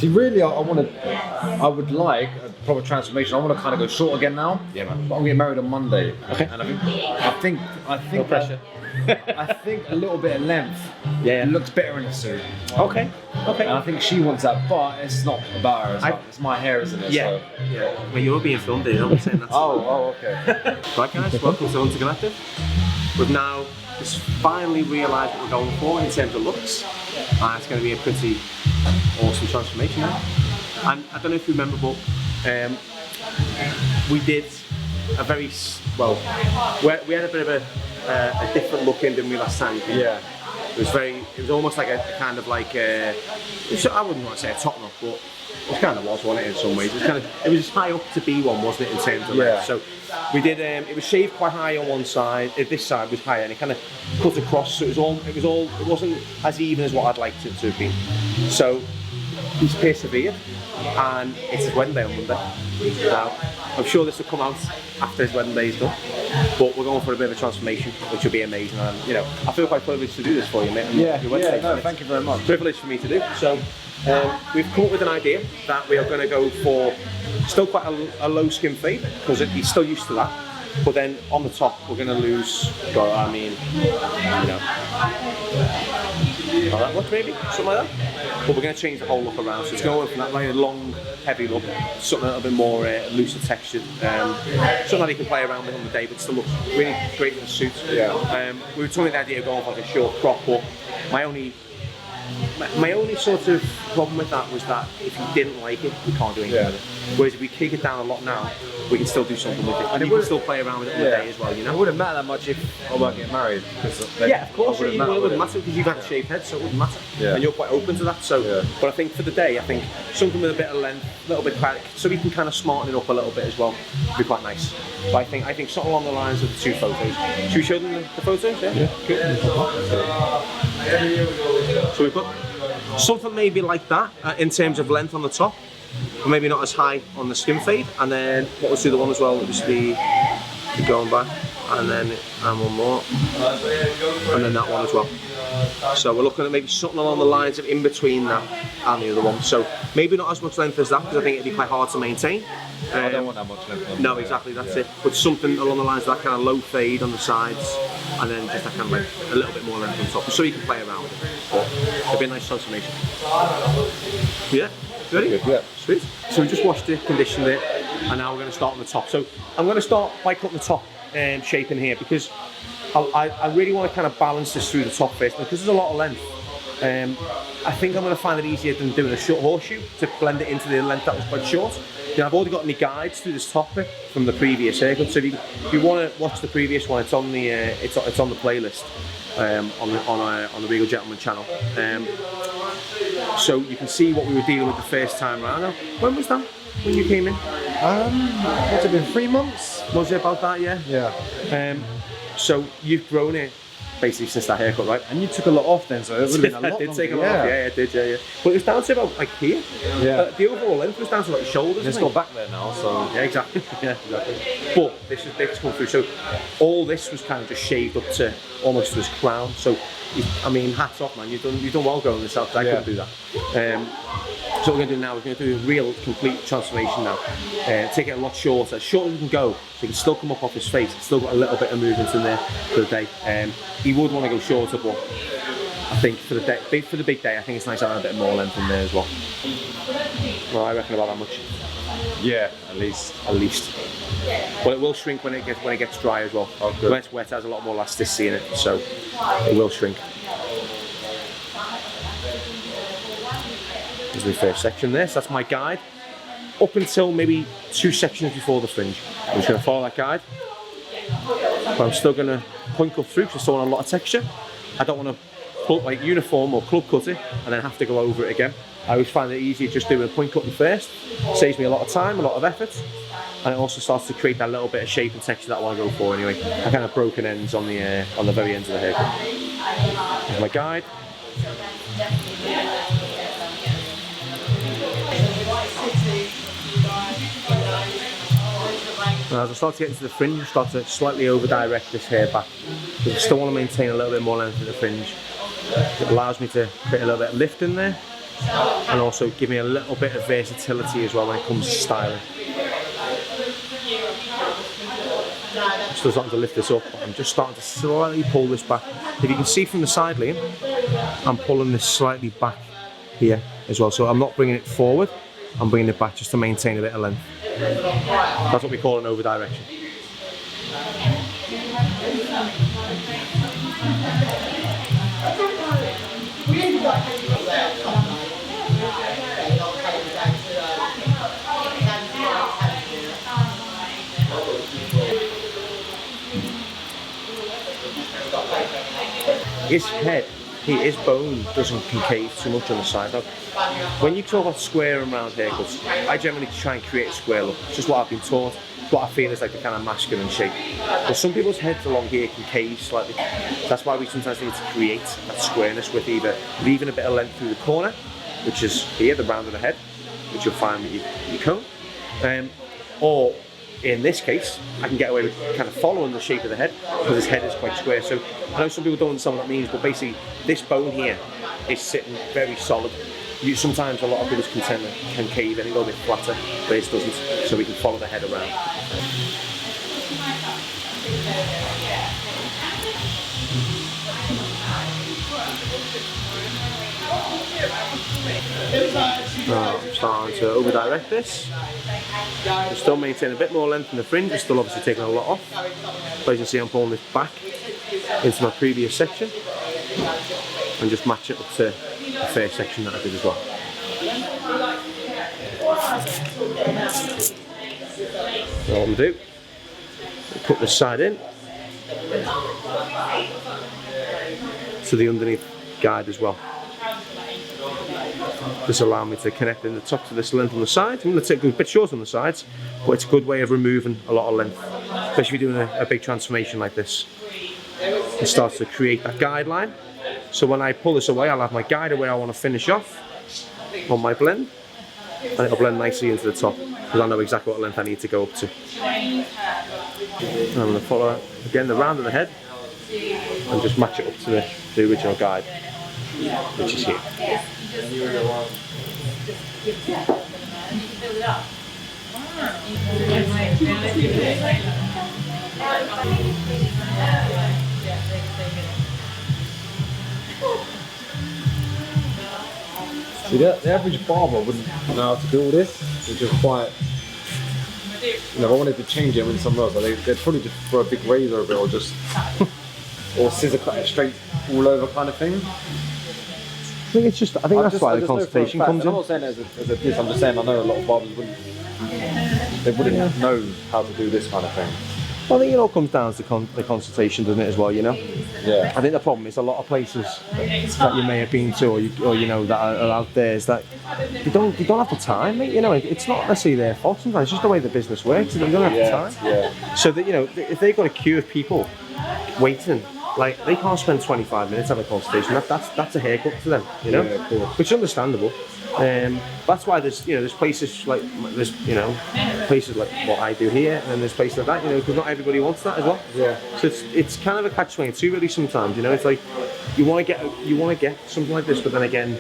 See, really, I would like a proper transformation. I want to kind of go short again now. Yeah, man. But I'm getting married on Monday. Okay. And I think No pressure. I think a little bit of length looks better in a suit. Okay. Okay. And I think she wants that, but it's not about her. It's my hair, isn't it? Yeah. So. Yeah. Well, you're being filmed here. Don't be saying that. Oh, okay. Right, guys. Welcome to Hunter Collective. We've now just finally realised what we're going for in terms of looks. It's going to be a pretty awesome transformation now. And I don't know if you remember, but we did a very we had a bit of a different look in than we last time. Yeah. It was almost like a kind of like I wouldn't want to say a top knot, but it kind of wasn't it in some ways. It was just high up to be one, wasn't it, in terms of length? So we did. It was shaved quite high on one side. This side was higher, and it kind of cut across. So it wasn't as even as what I'd liked it to have been. So he's persevered, and it's his wedding day on Monday. Now, I'm sure this will come out after his wedding day is done, but we're going for a bit of a transformation, which will be amazing. And you know, I feel quite privileged to do this for you, mate. Thank you very much. Privilege for me to do. So we've come up with an idea that we are going to go for still quite a low skin fade, because he's still used to that. But then on the top, we're going to lose, that much maybe, something like that. But we're going to change the whole look around. So it's going from that very long, heavy look, something a little bit more looser textured. Something that you can play around with on the day, but still looks really great in the suit. Yeah. We were talking the idea of going for like a short crop, but my only sort of problem with that was that if you didn't like it, we can't do anything with it. Whereas if we kick it down a lot now, we can still do something with it. And you can still play around with it on the day as well, you know? It wouldn't matter that much if I weren't getting married. Yeah, of course, it wouldn't matter because you've had a shaved head, so it wouldn't matter. Yeah. And you're quite open to that. So, but I think for the day, I think something with a bit of length, a little bit back, so we can kind of smarten it up a little bit as well, would be quite nice. But I think something along the lines of the two photos. Should we show them the photos? Yeah. Cool. So we've got something maybe like that in terms of length on the top, but maybe not as high on the skin fade. And then what was the other one as well? It was the going back, and then one more, and then that one as well. So we're looking at maybe something along the lines of in between that and the other one. So maybe not as much length as that, because I think it'd be quite hard to maintain. I don't want that much length. No, exactly, that's it. But something along the lines of that kind of low fade on the sides, and then just that kind of like a little bit more length on top, so you can play around with it. But it'd be a nice transformation. Yeah, ready? Good, yeah. Sweet. So we just washed it, conditioned it, and now we're going to start on the top. So I'm going to start by cutting the top shape in here, because I really want to kind of balance this through the top first, because there's a lot of length. I think I'm going to find it easier than doing a short horseshoe to blend it into the length that was quite short. You know, I've already got my guides through this top bit from the previous haircut, so if you want to watch the previous one, it's on the it's on the playlist on the Regal Gentleman channel. So you can see what we were dealing with the first time round. Now, when was that? When you came in? What's it been, 3 months? Was it about that? Yeah. Yeah. So you've grown it basically since that haircut, right? And you took a lot off then, so it would have been a lot. I did take a lot off, yeah, it did, yeah. But it was down to about like here. Yeah. The overall length was down to like shoulders. It's got back there now, so. Yeah, exactly. Yeah, exactly. But this come through. So all this was kind of just shaved up to almost to his crown. So I mean, hats off, man. You've done well growing this out. I couldn't do that. So what we're going to do now, we're going to do a real complete transformation now. Take it a lot shorter, as short as we can go, so he can still come up off his face. It's still got a little bit of movement in there for the day. He would want to go shorter, but I think for the big day, I think it's nice having a bit more length in there as well. Well, I reckon about that much. Yeah, at least. Well, it will shrink when it gets dry as well. Oh, good. When it's wet, it has a lot more elasticity in it, so it will shrink. There's my first section there, so that's my guide. Up until maybe 2 sections before the fringe. I'm just going to follow that guide. But I'm still going to point cut through, because I still want a lot of texture. I don't want to like uniform or club cut it and then have to go over it again. I always find it easier just doing a point cutting first. Saves me a lot of time, a lot of effort, and it also starts to create that little bit of shape and texture that I want to go for anyway. I kind of broken ends on the very ends of the haircut. Here's my guide. Now, as I start to get into the fringe, I start to slightly over-direct this hair back, because I still want to maintain a little bit more length in the fringe. It allows me to create a little bit of lift in there, and also give me a little bit of versatility as well when it comes to styling. I'm still starting to lift this up, but I'm just starting to slightly pull this back. If you can see from the side lean, I'm pulling this slightly back here as well. So I'm not bringing it forward, I'm bringing it back just to maintain a bit of length. That's what we call an over direction. His head, his bone doesn't concave too much on the side. Now, when you talk about square and round haircuts, I generally try and create a square look. It's just what I've been taught. It's what I feel is like the kind of masculine shape. But some people's heads along here concave slightly. That's why we sometimes need to create that squareness with either leaving a bit of length through the corner, which is here, the round of the head, which you'll find with your comb, or in this case, I can get away with kind of following the shape of the head because his head is quite square. So I know some people don't understand what that means, but basically this bone here is sitting very solid. Sometimes a lot of people's can cave in a little bit flatter, but this doesn't, so we can follow the head around. I'm starting to over direct this. I'm still maintaining a bit more length in the fringe, we're still obviously taking a lot off. But as you can see, I'm pulling this back into my previous section and just match it up to the first section that I did as well. So what I'm going to do, put this side in to the underneath guide as well. This allows me to connect in the top to this length on the side. I'm going to take a bit short on the sides, but it's a good way of removing a lot of length, especially if you're doing a big transformation like this. It starts to create that guideline. So when I pull this away, I'll have my guide where I want to finish off on my blend, and it'll blend nicely into the top because I know exactly what length I need to go up to. And I'm going to follow again the round of the head and just match it up to the original guide, which is here. See, the average barber wouldn't know how to do all this, which is quite, you know, if I wanted to change it with somewhere else, they'd probably just throw a big razor over it, or just, or scissor cut it straight all over kind of thing. I think it's just, I think that's why the consultation comes in. I'm not saying it as a diss, I'm just saying I know a lot of barbers wouldn't know how to do this kind of thing. Well, I think it all comes down to the consultation, doesn't it, as well, you know? Yeah. I think the problem is a lot of places that you may have been to, or you know, that are out there, is that you don't have the time, mate. You know, it's not necessarily their fault sometimes, it's just the way the business works, you don't have the time. Yeah. So that, you know, if they've got a queue of people waiting, like, they can't spend 25 minutes having a consultation. That's a haircut to them, you know? Yeah, of course. Which is understandable. That's why there's places like places like what I do here, and then there's places like that, you know, because not everybody wants that as well. Yeah. So it's kind of a catch-22 really sometimes, you know. It's like you want to get something like this, but then again,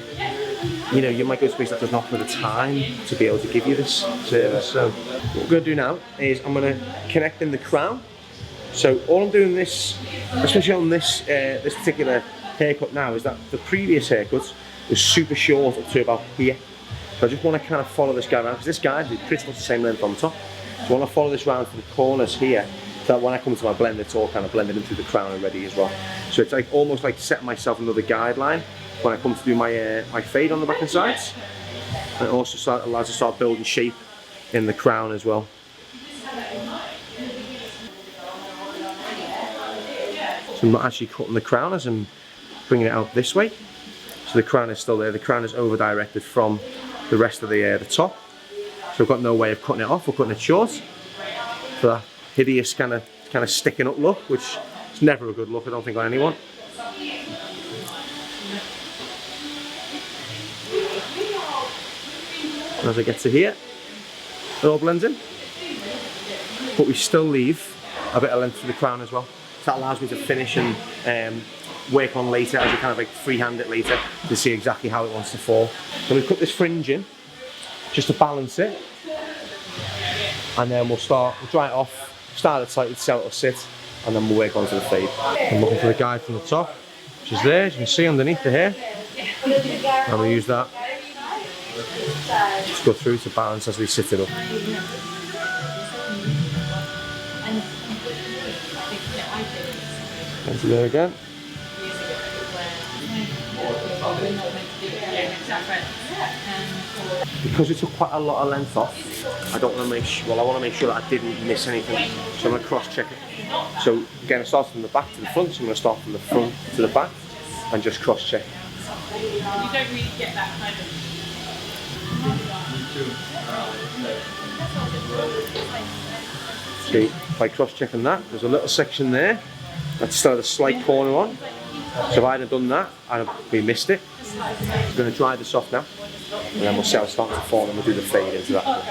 you know, you might go to a place that doesn't offer the time to be able to give you this service. So what we're going to do now is I'm going to connect in the crown. So all I'm doing this, especially on this this particular haircut now, is that the previous haircut was super short up to about here. So I just want to kind of follow this guy around, because this guy is pretty much the same length on top. So I want to follow this round to the corners here, so that when I come to my blend, it's all kind of blended into the crown already as well. So it's like almost like setting myself another guideline when I come to do my my fade on the back and sides. And it also allows to start building shape in the crown as well. So I'm not actually cutting the crown as I'm bringing it out this way. So the crown is still there. The crown is over directed from the rest of the top. So I've got no way of cutting it off or cutting it short. For that hideous kind of sticking up look, which is never a good look, I don't think, on anyone. And as I get to here, it all blends in. But we still leave a bit of length for the crown as well. So that allows me to finish and work on later as you kind of like freehand it later to see exactly how it wants to fall. So we cut this fringe in just to balance it, and then we'll dry it off, start it tight, see how it'll sit, and then we'll work onto the fade. I'm looking for the guide from the top, which is there, as you can see underneath the hair, and we'll use that. Just go through to balance as we sit it up. Onto there again. Because we took quite a lot of length off, I don't want to make sure, well, I want to make sure that I didn't miss anything, so I'm going to cross check it. So again, I started from the back to the front, so I'm going to start from the front to the back and just cross check. You don't really get that kind of. See, by cross checking that, there's a little section there that still had a slight corner on. So if I hadn't done that, we missed it. I'm going to dry this off now, and then we'll see how it starts to fall, and we'll do the fade into that.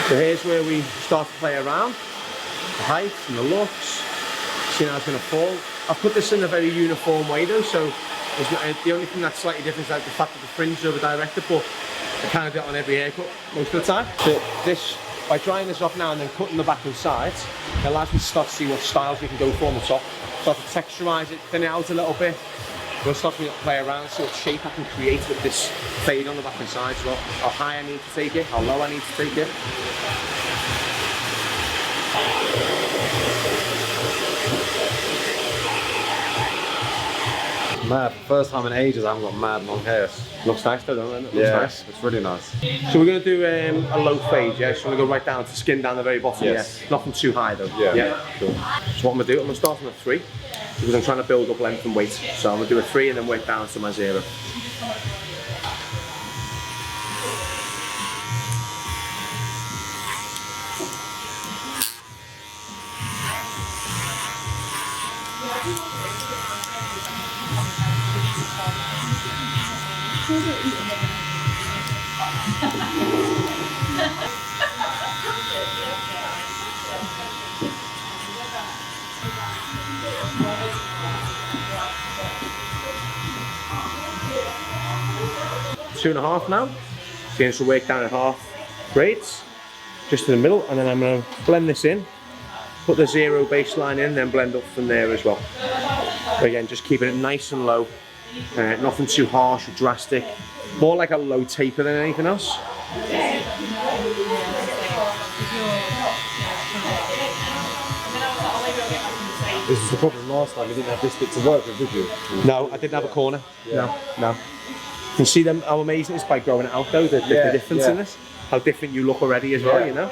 So here's where we start to play around, the height and the looks, seeing how it's going to fall. I've put this in a very uniform way though, so the only thing that's slightly different is like the fact that the fringe is over directed, but I kind of do it on every haircut most of the time. So this, by drying this off now and then cutting the back and sides, it allows me to start to see what styles we can go for on the top. Start to texturize it, thin it out a little bit. We'll start to play around, see what shape I can create with this fade on the back and sides as well. How high I need to take it, how low I need to take it. Mad, first time in ages I haven't got mad long hair. Looks nice though, doesn't it? Yeah, nice. it's really nice. So we're going to do a low fade, yeah? So we're going to go right down to skin down the very bottom, yes. Yeah? Nothing too high though. Yeah. Cool. So what I'm going to do, I'm going to start on a 3, because I'm trying to build up length and weight. So I'm going to do a 3 and then work down to my 0. Two and a half now. So you work down at half braids, just in the middle, and then I'm going to blend this in, put the 0 baseline in, then blend up from there as well. But again, just keeping it nice and low, nothing too harsh or drastic, more like a low taper than anything else. This was the problem last time, you didn't have this bit to work with, did you? No, I didn't have a corner. Yeah. No. You can see them, how amazing it is by growing it out though, the difference in this. How different you look already as well, you know?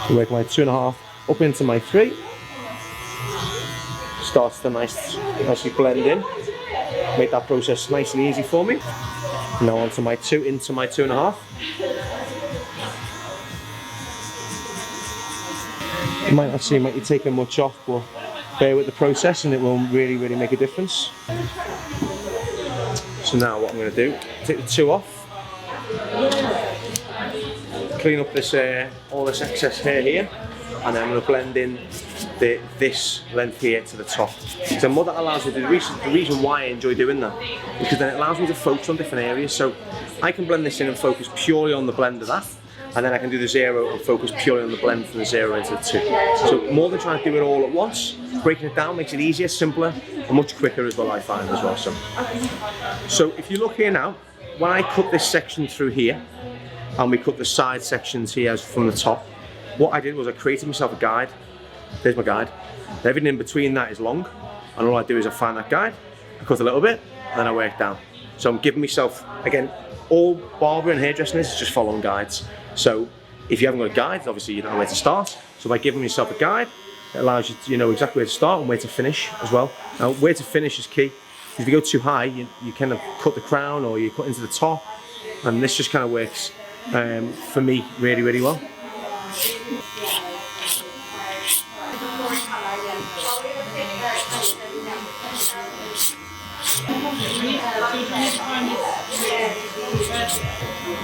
So work my 2.5 up into my 3. Starts to nicely blend in. Make that process nice and easy for me. Now onto my 2, into my 2.5. You might not see you taking much off, but bear with the process and it will really, really make a difference. So now what I'm going to do, take the 2 off, clean up this all this excess hair here, and then I'm going to blend in this length here to the top. So what that allows me to do, the reason why I enjoy doing that, is because then it allows me to focus on different areas. So I can blend this in and focus purely on the blend of that, and then I can do the 0 and focus purely on the blend from the 0 into the 2. So more than trying to do it all at once, breaking it down makes it easier, simpler, and much quicker as well, I find as well. So if you look here now, when I cut this section through here, and we cut the side sections here from the top, what I did was I created myself a guide. There's my guide. Everything in between that is long, and all I do is I find that guide, I cut a little bit, and then I work down. So I'm giving myself, again, all barber and hairdressing is just following guides. So if you haven't got a guide, obviously you don't know where to start. So by giving yourself a guide, it allows you to know exactly where to start and where to finish as well. Now where to finish is key. If you go too high, you kind of cut the crown or you cut into the top, and this just kind of works for me really, really well.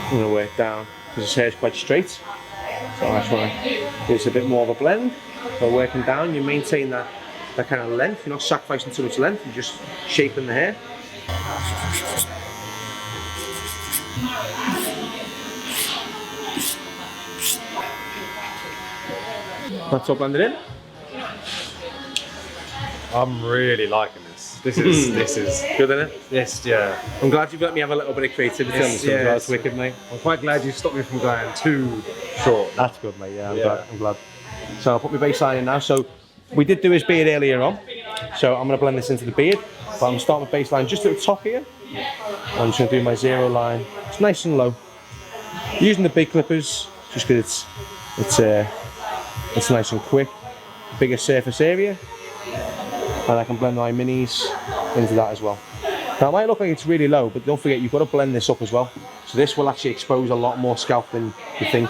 I'm going to work down because his hair is quite straight. So I just want to give it a bit more of a blend. So working down, you maintain that kind of length. You're not sacrificing too much length, you're just shaping the hair. That's all blended in. I'm really liking this. This is Good, isn't it? yes, yeah. I'm glad you've let me have a little bit of creativity on this one. Yes. That's wicked, mate. I'm quite glad you stopped me from going too short. That's good, mate. Yeah, Yeah. I'm glad. So I'll put my baseline in now. So we did do his beard earlier on. So I'm going to blend this into the beard. But I'm starting with baseline just at the top here. I'm just going to do my zero line. It's nice and low. Using the big clippers, just because it's nice and quick. Bigger surface area. And I can blend my minis into that as well. Now it might look like it's really low, but don't forget you've got to blend this up as well. So this will actually expose a lot more scalp than you think.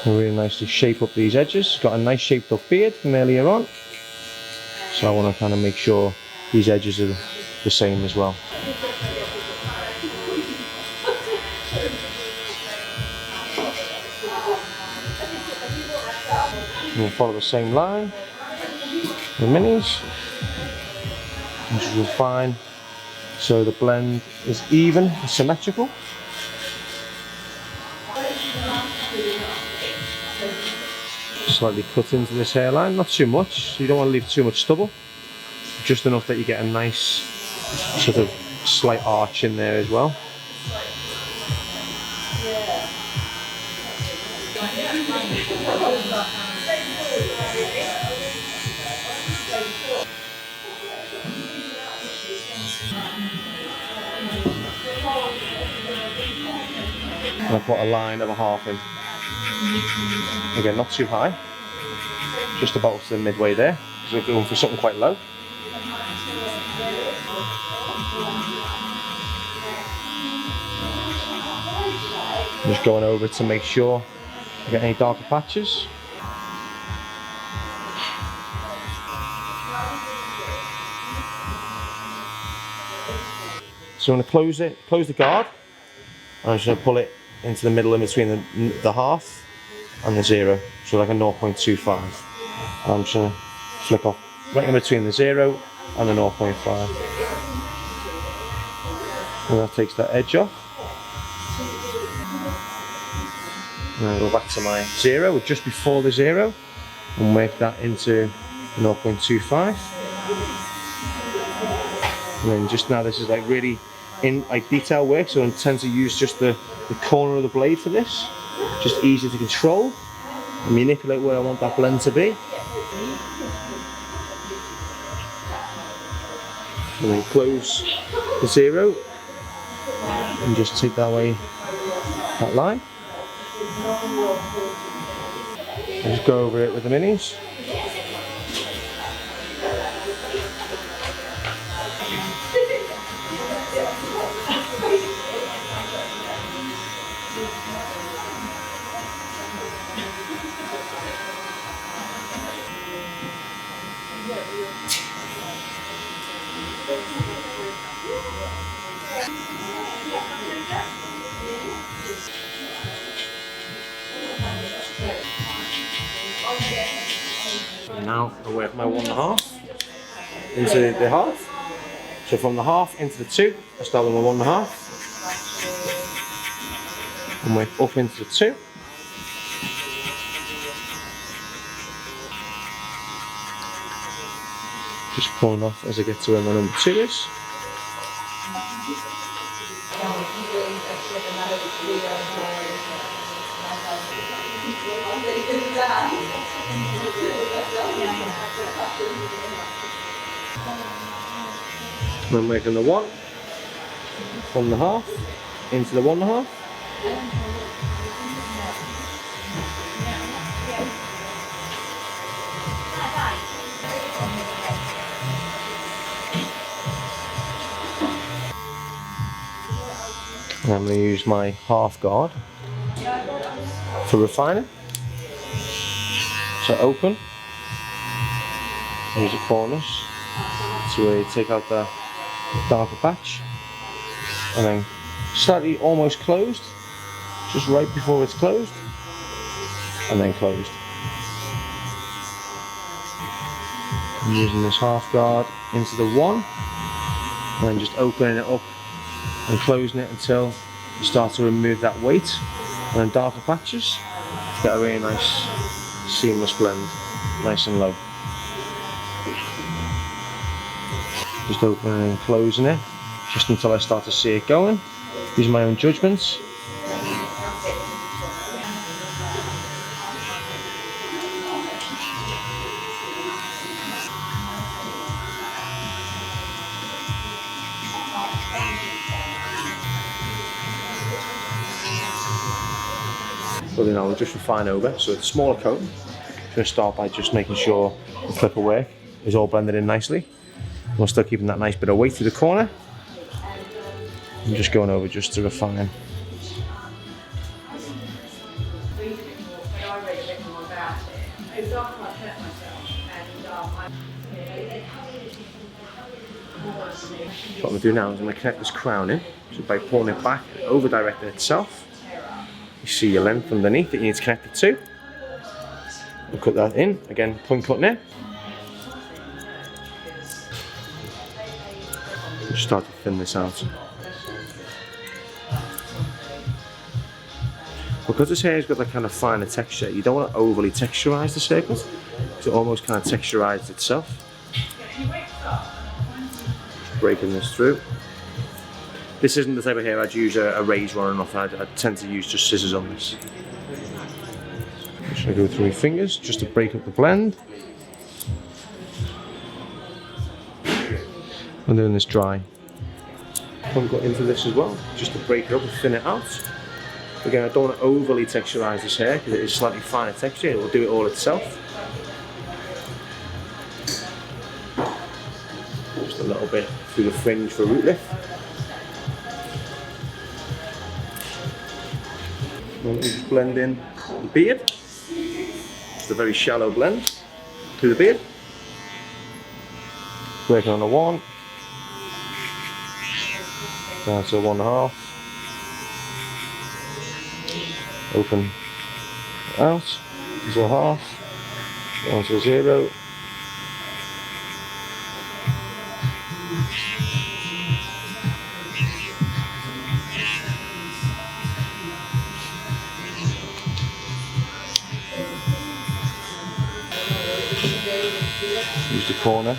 Really nicely shape up these edges. Got a nice shaped up beard from earlier on. So I want to kind of make sure these edges are the same as well. And we'll follow the same line. The minis. Which is fine. So the blend is even, symmetrical. Slightly cut into this hairline, not too much. You don't want to leave too much stubble. Just enough that you get a nice sort of slight arch in there as well. And I put a line of a half in. Again, not too high, just about to the midway there, because we're going for something quite low. Just going over to make sure I get any darker patches. So I'm going to close the guard, and I'm just going to pull it into the middle in between the half and the 0, so like a 0.25. I'm just going to flick off right in between the 0 and the 0.5. And that takes that edge off. And I'll go back to my 0, just before the 0, and work that into 0.25. And then just now, this is like really in like detail work, so I tend to use just the corner of the blade for this. Just easy to control and manipulate where I want that blend to be. And then close the 0 and just take that away, that line. And just go over it with the minis. Now I work my 1.5 into the half. So from the half into the 2, I start with my 1.5 and work up into the 2. Just pulling off as I get to where my number 2 is. I'm making the 1 from the half into the 1.5. And I'm going to use my half guard for refining. So open, use the corners to take out the darker patch, and then slightly almost closed, just right before it's closed, and then closed. I'm using this half guard into the one, and then just opening it up and closing it until you start to remove that weight and then darker patches to get a really nice seamless blend, nice and low. Just opening and closing it just until I start to see it going, using my own judgments. So then I'll just refine over. So it's a smaller coat. I'm going to start by just making sure the clipper work is all blended in nicely. We're still keeping that nice bit of weight through the corner. I'm just going over just to refine. What I'm going to do now is I'm going to connect this crown in. So by pulling it back, over directing itself. You see your length underneath that you need to connect it to. We'll cut that in, again point cutting it. Just start to thin this out. Because this hair has got that kind of finer texture, you don't want to overly texturize the circles, because it almost kind of texturizes itself. Just breaking this through. This isn't the type of hair I'd use a razor on and off. I'd tend to use just scissors on this. I'm just going to go through my fingers just to break up the blend. I'm doing this dry. I've got into this as well, just to break it up and thin it out. Again, I don't want to overly texturize this hair because it is slightly finer texture. It will do it all itself. Just a little bit through the fringe for root lift. And just blend in the beard. Just a very shallow blend through the beard. Working on a 1. Down to a 1.5. Open out to a 1/2. Down to a 0. Use the corner.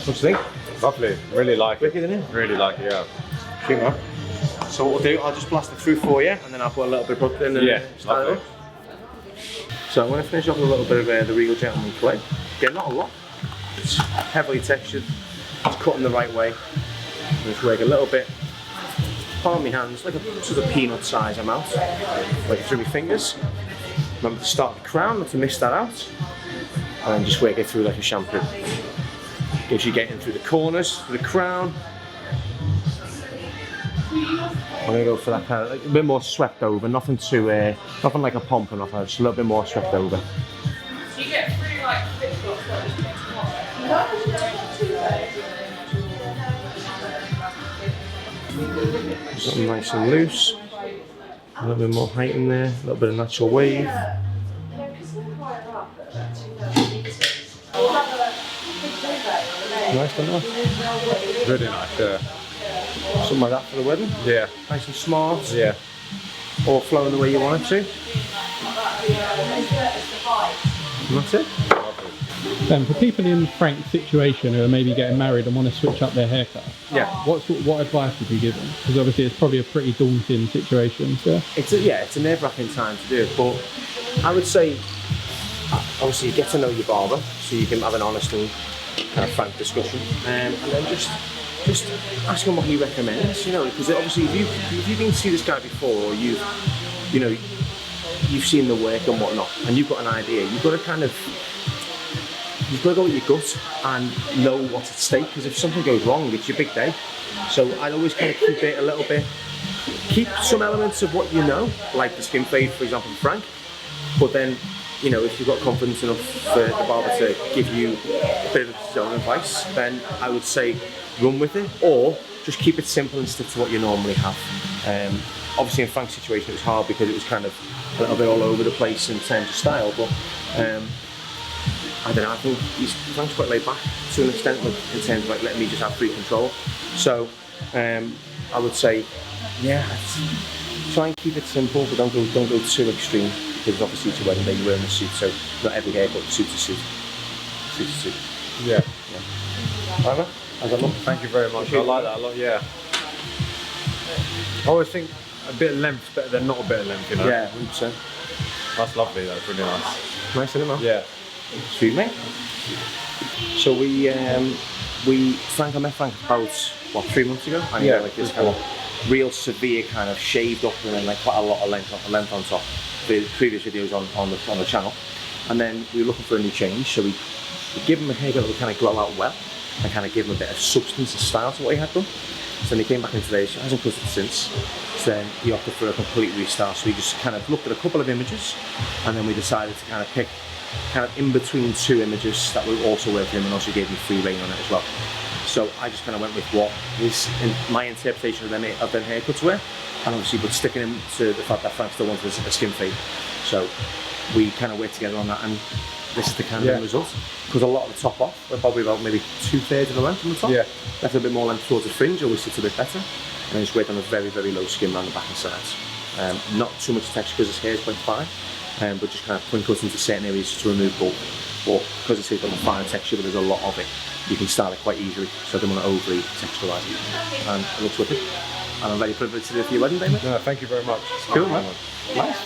What do you think? Lovely, really like it. Wicked, isn't it? Really like it, yeah. Sure, man. So what we'll do, I'll just blast it through for you, and then I'll put a little bit of Brooklyn and start it up. So I'm going to finish off with a little bit of the Regal Gentleman clay. Again, not a lot. It's heavily textured. It's cut in the right way. I'm just work a little bit. Palm my hands, like a sort of peanut size amount. Work it through my fingers. Remember to start the crown, not to miss that out. And then just work it through like a shampoo. Gives you getting through the corners, through the crown. I'm going to go for that kind of, like, a bit more swept over, nothing too, nothing like a pomp or nothing, just a little bit more swept over. So you get through like flip-flops Something nice and loose. A little bit more height in there, a little bit of natural wave. Nice, don't it? Really nice, yeah. Something like that for the wedding. Yeah. Nice and smart. Yeah. All flowing the way you want it to. And that's it. Ben, for people in Frank's situation who are maybe getting married and want to switch up their haircut, what advice would you give them? Because obviously it's probably a pretty daunting situation. So. It's a nerve-wracking time to do it, but I would say, obviously, get to know your barber so you can have an honest and kind of frank discussion, and then just ask him what he recommends. You know, because obviously if you've been to see this guy before, or you've seen the work and whatnot, and you've got an idea, you've got to kind of you've got to go with your gut and know what's at stake, because if something goes wrong, it's your big day. So I'd always kind of keep it a little bit, keep some elements of what you know, like the skin fade, for example, Frank, but then, you know, if you've got confidence enough for the barber to give you a bit of his own advice, then I would say run with it, or just keep it simple and stick to what you normally have. Obviously in Frank's situation it was hard because it was kind of a little bit all over the place in terms of style, but I don't know, I think Frank's quite laid back to an extent, like, in terms of like letting me just have free control. So I would say, yeah, try and keep it simple, but don't go too extreme, because obviously it's a wedding day, you're wearing a suit, so not every haircut suit to suit. Suit to suit. Yeah. Right, as I look. Thank you very much. I like that a lot. Yeah. I always think a bit of length is better than not a bit of length, you know. Yeah, 100%. That's lovely. That's really nice. Nice, isn't it, man? Yeah. Sweet, mate. So I met Frank about, what, 3 months ago? And he had like this kind of real severe kind of shaved up and then like quite a lot of length on top. The previous videos on the channel. And then we were looking for a new change, so we give him a haircut that would kind of grow out well and kind of give him a bit of substance and style to what he had done. So then he came back in today, he hasn't cut it since. So then he opted for a complete restart. So we just kind of looked at a couple of images and then we decided to kind of pick kind of in between two images that would also work for him, and also gave me free reign on it as well. So I just kind of went with what is in my interpretation of them haircuts were, and obviously but sticking him to the fact that Frank still wanted a skin fade. So we kind of worked together on that, and this is the kind of end result. Because a lot of the top off, we're probably about maybe 2/3 of the length on the top. Yeah. Left a bit more length towards the fringe, always sits a bit better. And I just worked on a very, very low skin around the back and sides. Not too much texture because his hair is quite fine, but just kind of point cuts into certain areas to remove bulk. But because it's got a fine texture, but there's a lot of it, you can style it quite easily. So I don't want to overly texturize it. And it looks wicked. And I'm very privileged to do it for your wedding day, mate. No, thank you very much. Cool, man. Nice.